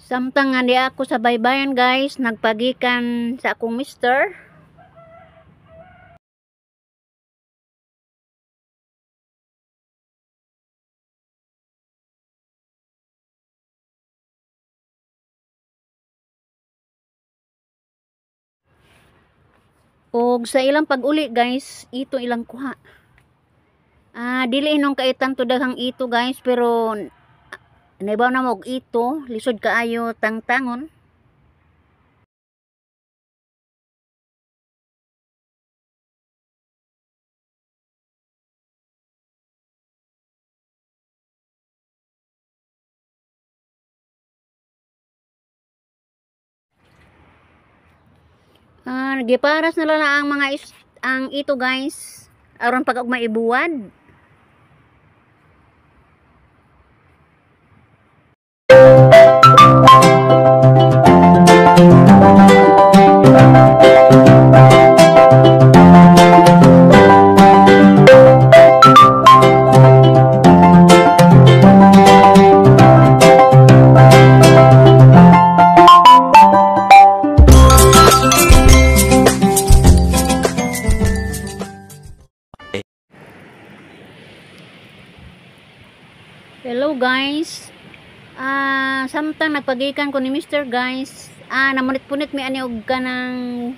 Samtang nga di ako sa baybayan guys, nagpagikan sa akong mister. Og sa ilang pag-uli guys, ito ilang kuha. Dili nung kay tanto daghang ito guys, pero naibaw na mo og ito, lisod kaayo tangtangon. Nagiparas na lang ang mga ang ito guys, aron pag og maibuwad. Hello guys. Samtang nagpagikan ko ni Mr. guys, namunit-punit mi ani og kanang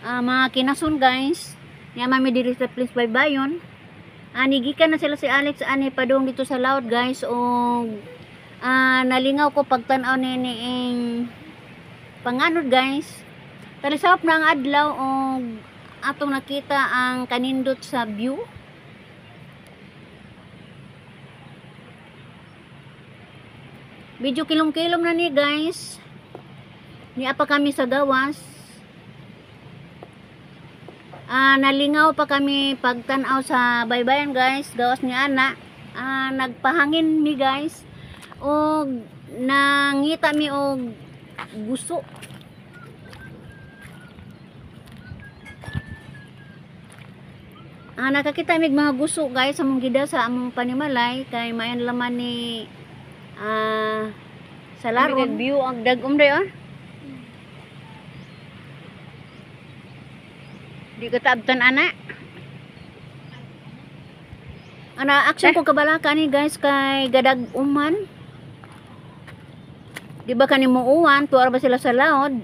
mga kinason guys. Niya mami diri sa place baybayon. Nigikan na sila si Alex ani padung dito sa laod guys, og nalingaw ko pagtan-aw ni panganod guys. Talisap na ang adlaw og atong nakita ang kanindot sa view. Medyo kilom-kilom na ni guys. Niya pa kami sa gawas. Nalingaw pa kami pagtanaw sa baybayan guys. Gawas ni ana. Nagpahangin mi guys. O nangita mi og guso. Nakakita mi mga guso guys sa among gida sa among panimalay kay mayan laman ni sa laron view ang dagom dayon. Di ko tabtan ana action ko kabalaka ni guys kay gadag uman. Di ba kanimo uwan tuar ba sila sa laod?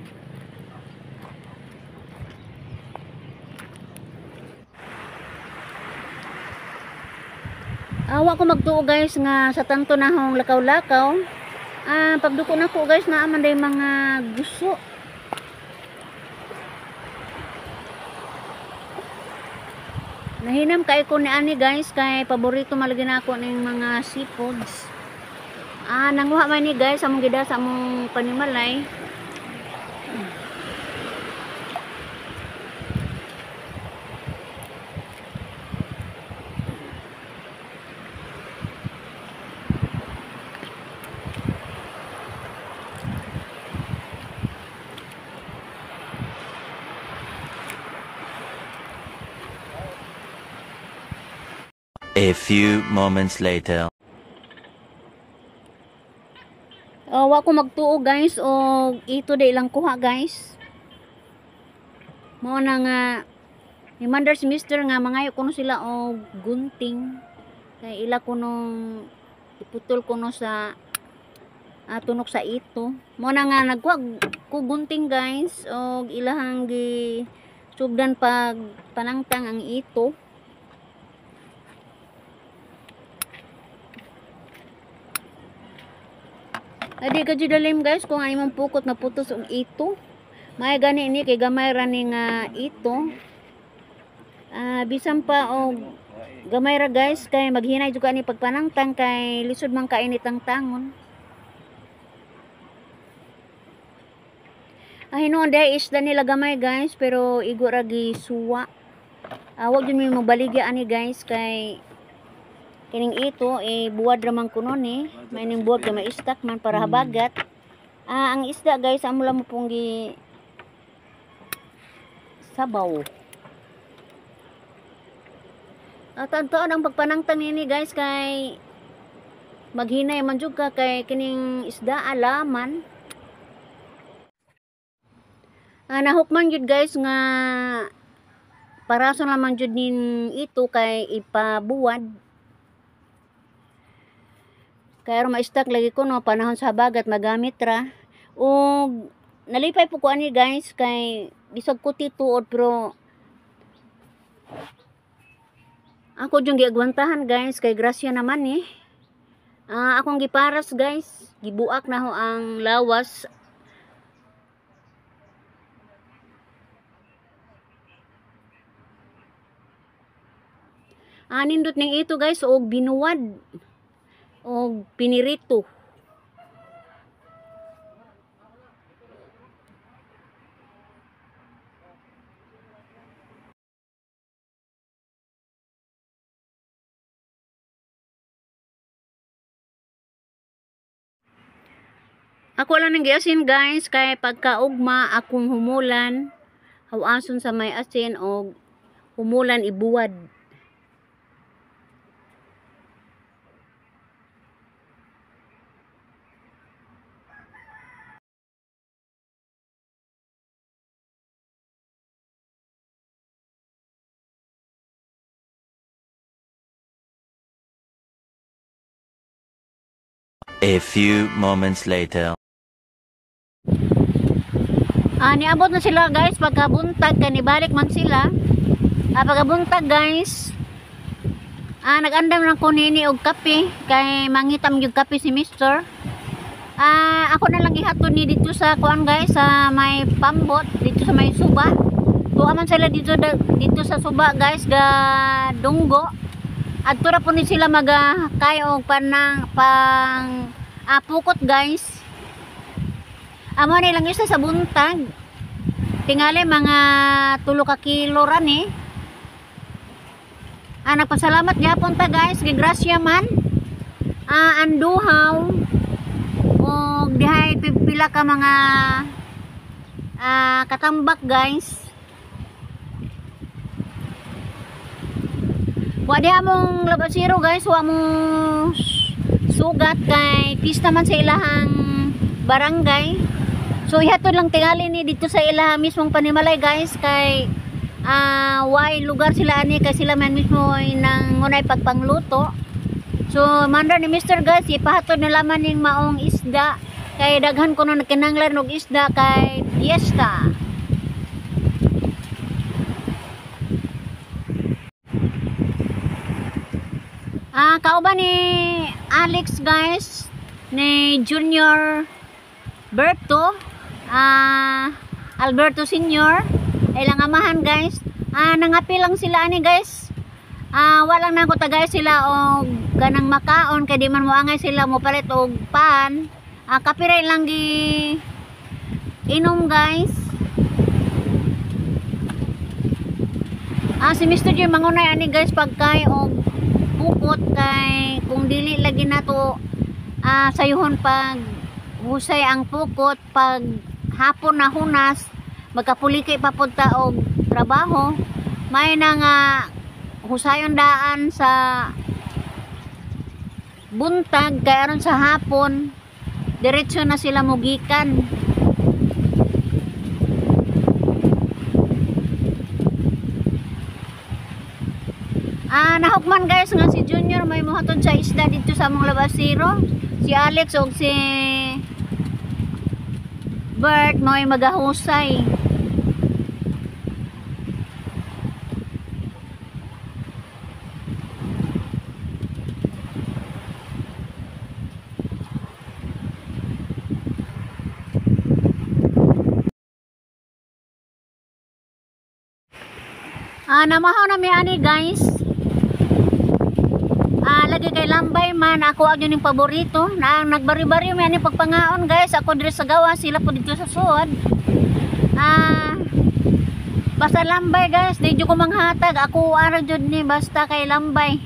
Awa ko magtuo guys nga sa tanto na hong lakaw-lakaw. Pagduko na ko guys na aman day mga guso. Nahinam kay ko ni ani guys kay paborito malagi na ako ning mga seafoods. Nanguha man ni guys among gida sa among panimalay. A few moments later. Wa ko magtuo guys og ito day lang kuha guys. Mao na nga himandar si Mr. nga mangayo kuno sila og gunting. Kay ila kuno iputol kuno sa tunok sa ito. Mao na nga nagkuha ko gunting guys og ilahang gi subdan pag panangtang ang ito. Adi ka dalim guys kung ay mong pukot maputos og ito. May gani ni kay gamay ra ni nga ito. Bisan pa og gamay ra guys kay maghinay jud ka ni pagpanangtang kay lisod man kainit ang tangon. Hinuon day isda nila gamay guys pero igo ra gi suwa. Wag jud mi mabaligya ani guys kay kining ito buwad ramang kuno ni may ning buwad kay may istak man para habagat. Ang isda guys amo lang mo pong gi sabaw. Tantoon ang pagpanangtang nini guys kay maghinay man jud ka kay kining isda alaman Nahukman jud guys nga parason naman jud nin ito kay ipabuwad. Kaya ro ma-stock lagi ko no panahon sa habagat magamit ra. Ug nalipay po ko ani guys kay bisag ko tituod pero ako jung giagwantahan guys kay grasya naman eh. Akong giparas guys, gibuak na ho ang lawas. Nindot ning ito guys og binuwad og pinirito. Ako lang nang giasin guys kay pagkaugma akong humulan hawason sa may asin og humulan ibuwad. A few moments later. Niabot na sila guys pagkabuntag kanibalik man sila. Pagkabuntag guys nagandam lang ko nini og kape kay mangitam yung kape si Mister. Ako na lang ihatod ni dito sa kuan guys sa may pambot dito sa may suba. Tuwa man sila dito sa suba guys ga dunggo. Adto ra po ni sila magakay og pang pukot guys. Amo ni lang isa sa buntag. Tingali mga 3 ka kilo ran eh. Nagpasalamat gyapon ta guys kay grasya man. Anduhaw og dihay pila ka mga katambak guys. Wa di among labasiro guys, wa mo sugat kay pista man sa ilahang barangay. So ihatod lang tingali ni dito sa ilaha mismong panimalay guys kay way lugar sila ani kay sila man mismo nang ngunay pagpangluto. So mandar ni Mr. guys ipahatod nila man ning maong isda kay daghan ko no nagkinanglan og isda kay fiesta. Kauban ni Alex guys ni Junior Berto Alberto Senior ilang amahan guys. Nangapi lang sila ani guys. Walang nako tagay sila og ganang makaon kay di man moangay sila mo palit og pan. Kapiray lang gi inom guys. Si Mr. J mangunay ani guys pagkay og bukot kay kung dili lagi nato sayuhon pag husay ang pukot pag hapon na hunas magkapuliki papunta og trabaho may na nga husayon daan sa buntag kay aron sa hapon diretso na sila mugikan. Nahukman guys nga si Junior may muhatod sa isda dito sa among labasiro. Si Alex o si Bert may magahusay. Namahaw na may ani guys. Lagi kay lambay man ako agyo ning paborito na nagbari-bari may ani pagpangaon guys. Ako dire sa gawa sila po dito sa suod. Basta lambay guys, di ko manghatag ako ara jud ni basta kay lambay.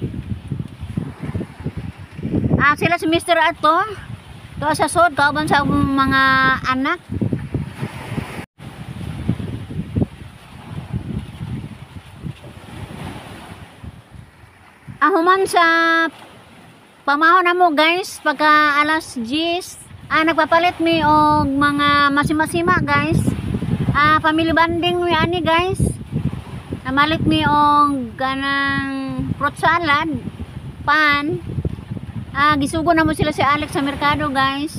Sila si Mr. ato to sa suod kauban sa mga anak. Human sa pamahon na mo guys pagka alas 10 nagpapalit mi og mga masima-sima guys family bonding mi ani guys. Namalit mi og ganang fruit salad, pan. Gisugo na mo sila si Alex sa merkado guys.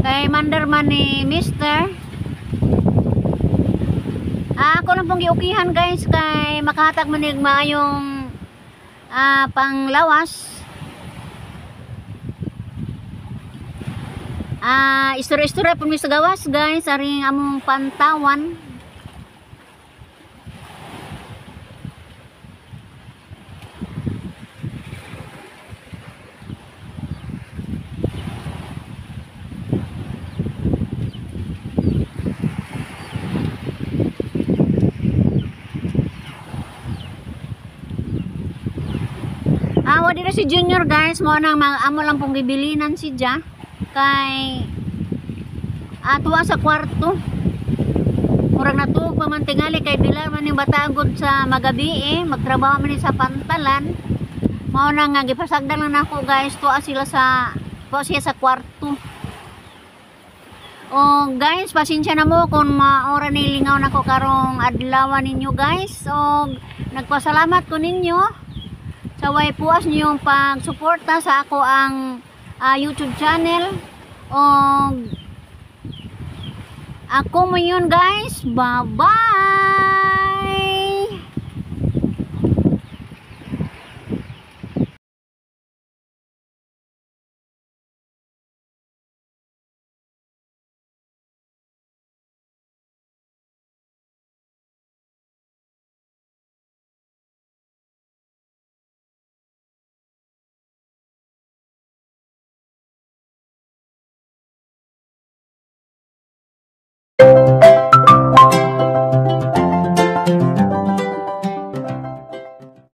Kay mandar man ni Mister. Ako lang pong giukihan guys kay makahatag manig maayong panglawas. Istorya-istorya po mi sa gawas guys, aring among pantawan. Wadi na si Junior guys, mo nang amo lang pong bibilinan si Ja kay tuwa sa kwarto. Murag natuog pa man tingali kay bila man yung batagod sa magabi magtrabaho man sa pantalan. Mao nang gipasagdan lang nako guys, tuwa siya sa kwarto. O guys, pasensya na mo kung maora nilingaw nako karong adlaw ninyo guys. O nagpasalamat ko ninyo sa way puas niyong pagsuporta sa ako ang YouTube channel. O ako mo yun guys. Bye bye.